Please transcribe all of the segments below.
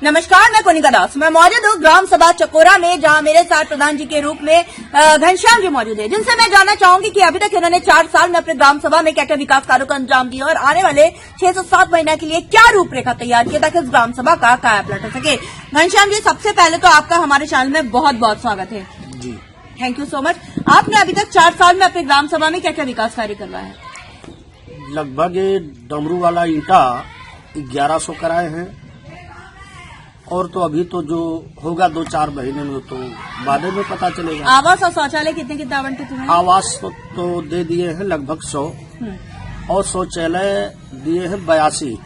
नमस्कार, मैं कोनिका दास। मैं मौजूद हूँ ग्राम सभा चकोरा में, जहाँ मेरे साथ प्रधान जी के रूप में घनश्याम जी मौजूद है, जिनसे मैं जानना चाहूंगी कि अभी तक इन्होंने 4 साल में अपने ग्राम सभा में क्या क्या विकास कार्यों को अंजाम दिया और आने वाले 6 से 7 महीने के लिए क्या रूपरेखा तैयार की ताकि इस ग्राम सभा का काया पलट सके। घनश्याम जी, सबसे पहले तो आपका हमारे चैनल में बहुत बहुत स्वागत है जी। Thank you so much. आपने अभी तक 4 साल में अपने ग्राम सभा में क्या क्या विकास कार्य करवाया है? लगभग डमरू वाला ईंटा 1100 कराए हैं, और तो अभी तो जो होगा 2-4 महीने में तो बाद में पता चलेगा। आवास और शौचालय कितने कितने आवंटित हुए हैं? आवास तो दे दिए हैं लगभग 100 और शौचालय दिए हैं 82।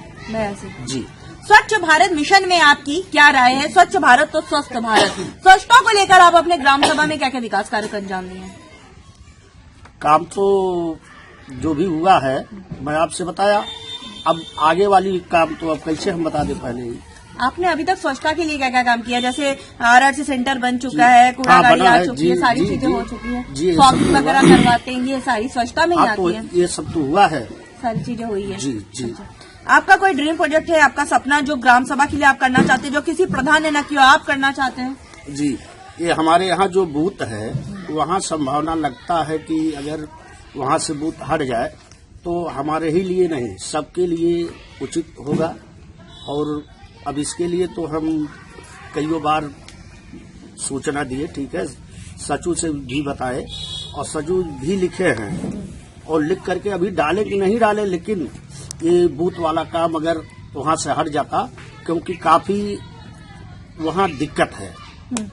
जी। स्वच्छ भारत मिशन में आपकी क्या राय है? स्वच्छ भारत तो स्वस्थ भारत, स्वच्छता को लेकर आप अपने ग्राम सभा में क्या क्या विकास कार्य को अंजाम दिए हैं? काम तो जो भी हुआ है मैं आपसे बताया, अब आगे वाली काम तो अब कैसे हम बता दें पहले ही। आपने अभी तक स्वच्छता के लिए क्या क्या काम किया? जैसे आरआरसी सेंटर बन चुका है, कूड़ा गाड़ी आ चुकी है, सारी चीजें हो चुकी है, फॉगिंग वगैरह करवाते हैं, ये सारी स्वच्छता में ही आती है। ये सब तो हुआ है, सारी चीजें हुई है। जी जी। आपका कोई ड्रीम प्रोजेक्ट है, आपका सपना जो ग्राम सभा के लिए आप करना चाहते हैं, जो किसी प्रधान ने न किया आप करना चाहते हैं? जी, ये हमारे यहाँ जो बूथ है वहाँ संभावना लगता है कि अगर वहाँ से बूथ हट जाए तो हमारे ही लिए नहीं सबके लिए उचित होगा। और अब इसके लिए तो हम कई बार सूचना दिए, ठीक है, सचू से भी बताए और सचू भी लिखे हैं और लिख करके अभी डाले कि नहीं डाले, लेकिन ये बूथ वाला काम अगर वहाँ से हट जाता, क्योंकि काफी वहाँ दिक्कत है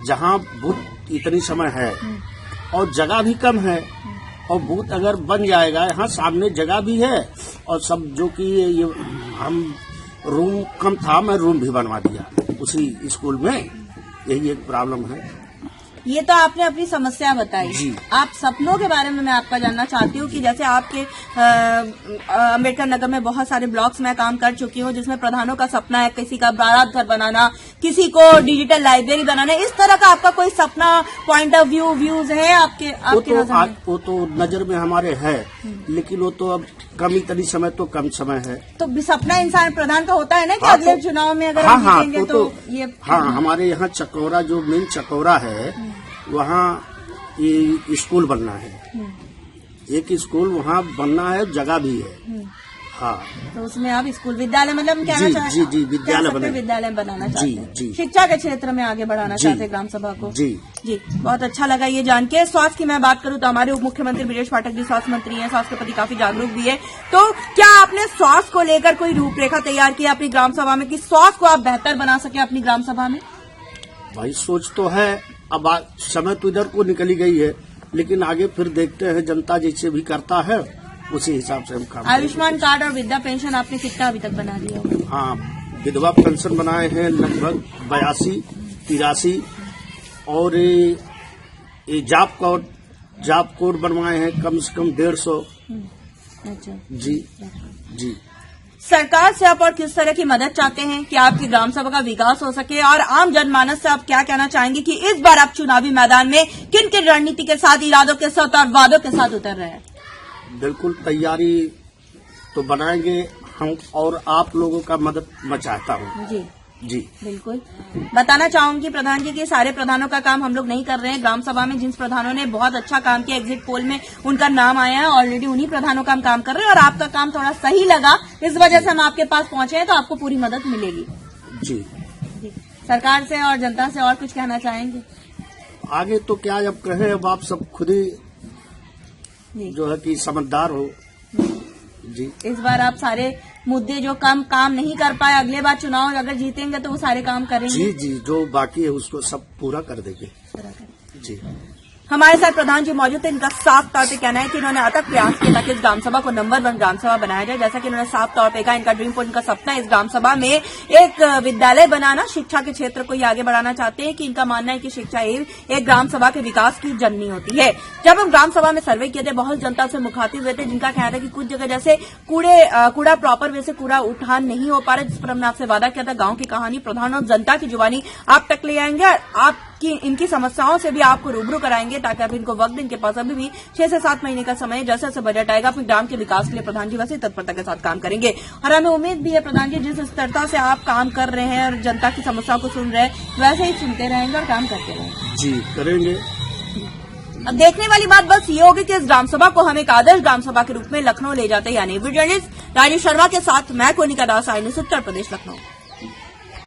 जहाँ बूथ इतनी समय है और जगह भी कम है, और बूथ अगर बन जाएगा, यहाँ सामने जगह भी है और सब, जो कि ये हम रूम कम था, मैं रूम भी बनवा दिया उसी स्कूल में, यही एक प्रॉब्लम है। ये तो आपने अपनी समस्या बताई। जी। आप सपनों के बारे में मैं आपका जानना चाहती हूँ कि जैसे आपके अम्बेडकर नगर में बहुत सारे ब्लॉक्स में काम कर चुकी हूँ, जिसमें प्रधानों का सपना है किसी का बारात घर बनाना, किसी को डिजिटल लाइब्रेरी बनाना, इस तरह का आपका कोई सपना, पॉइंट ऑफ व्यूज है आपके नजर में? वो तो नजर में हमारे है, लेकिन वो तो अब कम इतनी समय तो कम समय है। तो सपना इंसान प्रधान का होता है ना कि अगले चुनाव में अगर हम जीतेंगे तो ये। हाँ, हमारे यहाँ चकोरा जो मेन चकोरा है वहाँ ये स्कूल बनना है, एक स्कूल वहाँ बनना है, जगह भी है। हाँ, तो उसमें आप स्कूल विद्यालय मतलब कहना चाहते हैं? जी जी, विद्यालय बनाना चाहते हैं। जी। शिक्षा के क्षेत्र में आगे बढ़ाना चाहते हैं ग्राम सभा को। जी जी, बहुत अच्छा लगा ये जान के। स्वास्थ्य की मैं बात करूँ तो हमारे उप मुख्यमंत्री ब्रजेश पाठक जी स्वास्थ्य मंत्री हैं, स्वास्थ्य के प्रति काफी जागरूक भी है। तो क्या आपने स्वास्थ्य को लेकर कोई रूपरेखा तैयार की अपनी ग्राम सभा में कि स्वास्थ्य को आप बेहतर बना सके अपनी ग्राम सभा में? भाई सोच तो है, अब समय तो इधर को निकली गई है, लेकिन आगे फिर देखते हैं, जनता जैसे भी करता है उसी हिसाब से हम काम। आयुष्मान कार्ड और वृद्धा पेंशन आपने कितना अभी तक बना दिया? हाँ, विधवा पेंशन बनाए हैं लगभग 82-83, और ये जॉब कोड बनवाए हैं कम से कम 150। अच्छा जी जी। सरकार से आप और किस तरह की मदद चाहते हैं कि आपकी ग्राम सभा का विकास हो सके, और आम जनमानस से आप क्या कहना चाहेंगे कि इस बार आप चुनावी मैदान में किन किन रणनीति के साथ, इरादों के साथ और वादों के साथ उतर रहे हैं? बिल्कुल तैयारी तो बनाएंगे हम, और आप लोगों का मदद मैं चाहता हूँ। जी जी, बिल्कुल। बताना चाहूंगी प्रधान जी कि सारे प्रधानों का काम हम लोग नहीं कर रहे हैं। ग्राम सभा में जिन प्रधानों ने बहुत अच्छा काम किया, एग्जिट पोल में उनका नाम आया है, ऑलरेडी उन्हीं प्रधानों का हम काम कर रहे हैं, और आपका काम थोड़ा सही लगा, इस वजह से हम आपके पास पहुंचे हैं, तो आपको पूरी मदद मिलेगी। जी जी। सरकार से और जनता से और कुछ कहना चाहेंगे? आगे तो क्या अब कहें, अब आप सब खुद ही जो है कि समझदार हो। जी, इस बार आप सारे मुद्दे जो काम नहीं कर पाए, अगले बार चुनाव अगर जीतेंगे तो वो सारे काम करेंगे? जी जी, जो बाकी है उसको सब पूरा कर देंगे। जी। हमारे साथ प्रधान जी मौजूद थे। इनका साफ तौर पे कहना है कि इन्होंने अथक प्रयास किया ताकि इस ग्राम सभा को नंबर 1 ग्राम सभा बनाया जाए। जैसा कि इन्होंने साफ तौर पे कहा, इनका ड्रीम प्रोजेक्ट, इनका सपना है इस ग्राम सभा में एक विद्यालय बनाना, शिक्षा के क्षेत्र को ये आगे बढ़ाना चाहते हैं कि इनका मानना है कि शिक्षा एक ग्राम सभा के विकास की जननी होती है। जब हम ग्राम सभा में सर्वे किए थे, बहुत जनता से मुखातिब हुए थे, जिनका कहना था कि कुछ जगह जैसे कूड़ा प्रॉपर वे से कूड़ा उठान नहीं हो पा रहा, जिस पर हमने आपसे वादा किया था गांव की कहानी प्रधान और जनता की जुबानी आप तक ले आएंगे। आप कि इनकी समस्याओं से भी आपको रूबरू कराएंगे, ताकि आप इनको वक्त दें। इनके पास अभी भी 6 से 7 महीने का समय है। जैसे जैसे बजट आएगा अपने ग्राम के विकास के लिए प्रधान जी वैसे तत्परता के साथ काम करेंगे। और हमें उम्मीद भी है प्रधान जी, जिस स्थिरता से आप काम कर रहे हैं और जनता की समस्याओं को सुन रहे हैं, वैसे ही सुनते रहेंगे और काम करते रहेंगे। जी करेंगे। अब देखने वाली बात बस ये होगी कि इस ग्राम सभा को हम एक आदर्श ग्राम सभा के रूप में लखनऊ ले जाते हैं या नहीं। वीडियो जर्नलिस्ट राजेश शर्मा के साथ मैं कोनिका दास, आई न्यूज़ उत्तर प्रदेश, लखनऊ।